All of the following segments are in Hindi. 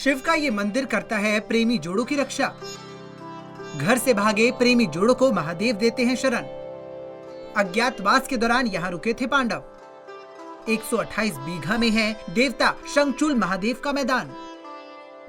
शिव का ये मंदिर करता है प्रेमी जोड़ों की रक्षा। घर से भागे प्रेमी जोड़ों को महादेव देते हैं शरण। अज्ञातवास के दौरान यहाँ रुके थे पांडव। 128 बीघा में है देवता शंखचूल महादेव का मैदान।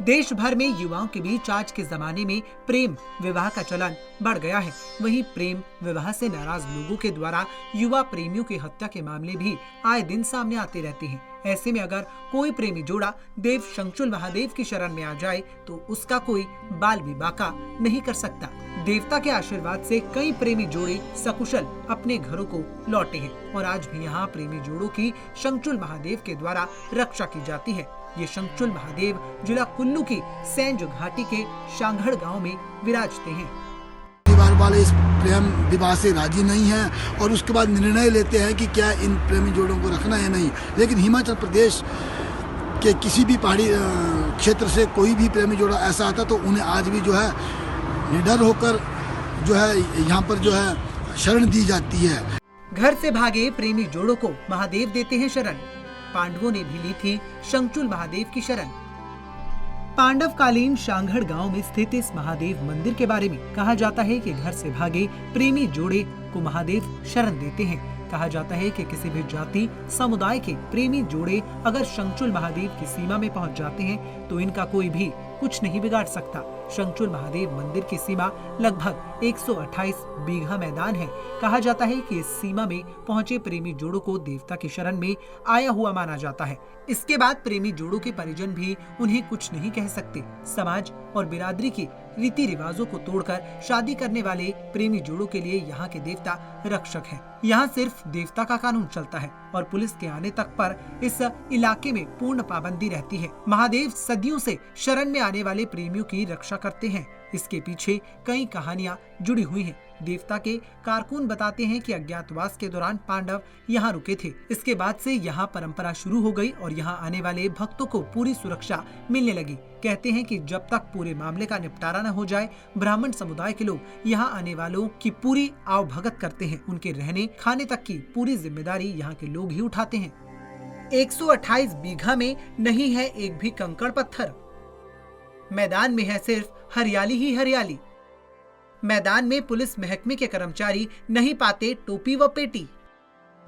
देश भर में युवाओं के बीच आज के जमाने में प्रेम विवाह का चलन बढ़ गया है। वहीं प्रेम विवाह से नाराज लोगों के द्वारा युवा प्रेमियों की हत्या के मामले भी आए दिन सामने आते रहते हैं। ऐसे में अगर कोई प्रेमी जोड़ा देव शंखचूल महादेव की शरण में आ जाए तो उसका कोई बाल भी बाका नहीं कर सकता। देवता के आशीर्वाद से कई प्रेमी जोड़े सकुशल अपने घरों को लौटे हैं और आज भी यहाँ प्रेमी जोड़ों की शंखचूल महादेव के द्वारा रक्षा की जाती है। ये शंखचूल महादेव जिला कुल्लू की सैंज घाटी के शांघड़ गांव में विराजते हैं। परिवार वाले इस प्रेम विवाह से राजी नहीं हैं और उसके बाद निर्णय लेते हैं कि क्या इन प्रेमी जोड़ों को रखना है नहीं। लेकिन हिमाचल प्रदेश के किसी भी पहाड़ी क्षेत्र से कोई भी प्रेमी जोड़ा ऐसा आता तो उन्हें आज भी जो है निडर होकर जो है यहाँ पर जो है शरण दी जाती है। घर से भागे प्रेमी जोड़ों को महादेव देते हैं शरण। पांडवों ने भी ली थी शंखचूल महादेव की शरण। पांडव कालीन शांघड़ गांव में स्थित इस महादेव मंदिर के बारे में कहा जाता है कि घर से भागे प्रेमी जोड़े को महादेव शरण देते हैं। कहा जाता है कि किसी भी जाति समुदाय के प्रेमी जोड़े अगर शंखचूल महादेव की सीमा में पहुंच जाते हैं तो इनका कोई भी कुछ नहीं बिगाड़ सकता। शंखचूल महादेव मंदिर की सीमा लगभग 128 बीघा मैदान है। कहा जाता है कि इस सीमा में पहुंचे प्रेमी जोड़ों को देवता की शरण में आया हुआ माना जाता है। इसके बाद प्रेमी जोड़ों के परिजन भी उन्हें कुछ नहीं कह सकते। समाज और बिरादरी की रीति रिवाजों को तोड़कर शादी करने वाले प्रेमी जोड़ों के लिए यहाँ के देवता रक्षक हैं। यहाँ सिर्फ देवता का कानून चलता है और पुलिस के आने तक पर इस इलाके में पूर्ण पाबंदी रहती है। महादेव सदियों से शरण में आने वाले प्रेमियों की रक्षा करते हैं। इसके पीछे कई कहानियां जुड़ी हुई हैं। देवता के कारकुन बताते हैं कि अज्ञातवास के दौरान पांडव यहाँ रुके थे। इसके बाद से यहाँ परंपरा शुरू हो गई और यहाँ आने वाले भक्तों को पूरी सुरक्षा मिलने लगी। कहते हैं कि जब तक पूरे मामले का निपटारा न हो जाए, ब्राह्मण समुदाय के लोग यहाँ आने वालों की पूरी आवभगत करते हैं। उनके रहने खाने तक की पूरी जिम्मेदारी यहाँ के लोग ही उठाते हैं। 128 बीघा में नहीं है एक भी कंकड़ पत्थर। मैदान में है सिर्फ हरियाली ही हरियाली। मैदान में पुलिस महकमे के कर्मचारी नहीं पाते टोपी व पेटी।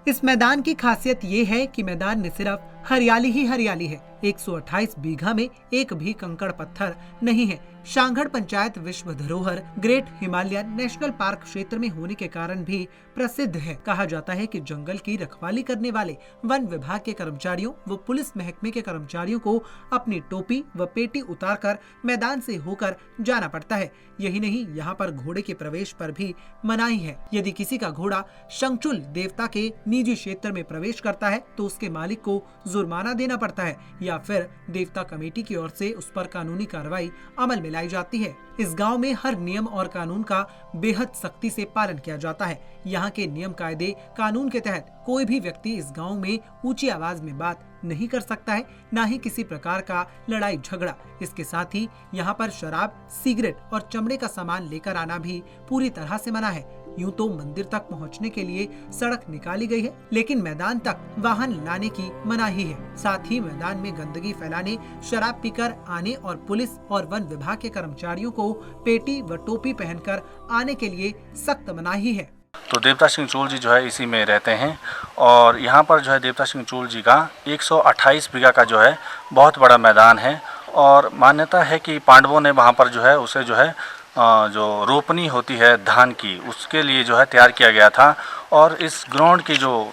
इस मैदान की खासियत ये है कि मैदान में सिर्फ हरियाली ही हरियाली है। 128 बीघा में एक भी कंकड़ पत्थर नहीं है। शांघड़ पंचायत विश्व धरोहर ग्रेट हिमालयन नेशनल पार्क क्षेत्र में होने के कारण भी प्रसिद्ध है। कहा जाता है कि जंगल की रखवाली करने वाले वन विभाग के कर्मचारियों व पुलिस महकमे के कर्मचारियों को अपनी टोपी व पेटी उतारकर मैदान से होकर जाना पड़ता है। यही नहीं, यहाँ पर घोड़े के प्रवेश पर भी मनाही है। यदि किसी का घोड़ा शंखचूल देवता के निजी क्षेत्र में प्रवेश करता है तो उसके मालिक को जुर्माना देना पड़ता है या फिर देवता कमेटी की ओर से उस पर कानूनी कार्रवाई अमल में लाई जाती है। इस गांव में हर नियम और कानून का बेहद सख्ती से पालन किया जाता है। यहाँ के नियम कायदे कानून के तहत कोई भी व्यक्ति इस गांव में ऊंची आवाज में बात नहीं कर सकता है, ना ही किसी प्रकार का लड़ाई झगड़ा। इसके साथ ही यहाँ पर शराब, सिगरेट और चमड़े का सामान लेकर आना भी पूरी तरह से मना है। यूं तो मंदिर तक पहुंचने के लिए सड़क निकाली गई है, लेकिन मैदान तक वाहन लाने की मनाही है। साथ ही मैदान में गंदगी फैलाने, शराब पीकर आने और पुलिस और वन विभाग के कर्मचारियों को पेटी व टोपी पहनकर आने के लिए सख्त मनाही है। तो देवता शंखचूल जी जो है इसी में रहते हैं और यहाँ पर जो है देवता शंखचूल जी का 128 बीघा का जो है बहुत बड़ा मैदान है और मान्यता है कि पांडवों ने वहाँ पर जो है उसे जो है जो रोपनी होती है धान की, उसके लिए जो है तैयार किया गया था। और इस ग्राउंड की जो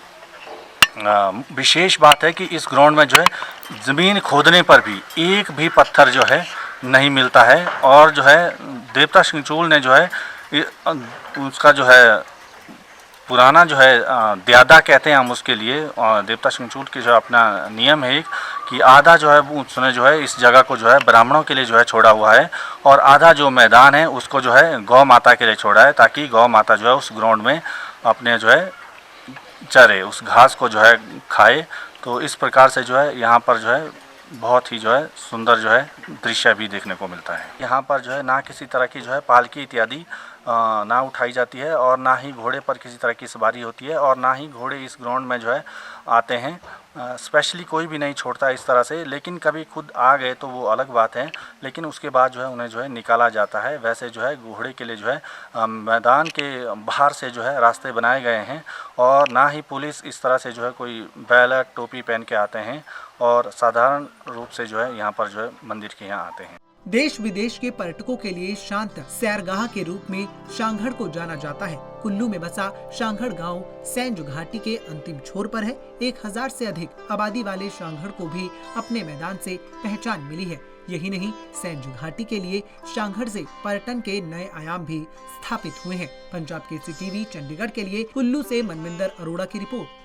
विशेष बात है कि इस ग्राउंड में जो है ज़मीन खोदने पर भी एक भी पत्थर जो है नहीं मिलता है। और जो है देवता शंखचूल ने जो है उसका जो है पुराना जो है द्यादा कहते हैं हम उसके लिए, देवता शंखचूल के जो अपना नियम है कि आधा जो है उसने जो है इस जगह को जो है ब्राह्मणों के लिए जो है छोड़ा हुआ है और आधा जो मैदान है उसको जो है गौ माता के लिए छोड़ा है, ताकि गौ माता जो है उस ग्राउंड में अपने जो है चरे, उस घास को जो है खाए। तो इस प्रकार से जो है यहाँ पर जो है बहुत ही जो है सुंदर जो है दृश्य भी देखने को मिलता है। यहाँ पर जो है ना किसी तरह की जो है पालकी इत्यादि ना उठाई जाती है और ना ही घोड़े पर किसी तरह की सवारी होती है और ना ही घोड़े इस ग्राउंड में जो है आते हैं। स्पेशली कोई भी नहीं छोड़ता इस तरह से, लेकिन कभी खुद आ गए तो वो अलग बात है, लेकिन उसके बाद जो है उन्हें जो है निकाला जाता है। वैसे जो है घोड़े के लिए जो है मैदान के बाहर से जो है रास्ते बनाए गए हैं, और ना ही पुलिस इस तरह से जो है कोई बैलट टोपी पहन के आते हैं, और साधारण रूप से जो है यहाँ पर जो है मंदिर के यहाँ आते हैं। देश विदेश के पर्यटकों के लिए शांत सैरगाह के रूप में शांघड़ को जाना जाता है। कुल्लू में बसा शांघड़ गांव सैंज घाटी के अंतिम छोर पर है। 1000 से अधिक आबादी वाले शांघड़ को भी अपने मैदान से पहचान मिली है। यही नहीं, सैंज घाटी के लिए शांघड़ से पर्यटन के नए आयाम भी स्थापित हुए हैं। पंजाब केसरी टीवी चंडीगढ़ के लिए कुल्लू से मनविंदर अरोड़ा की रिपोर्ट।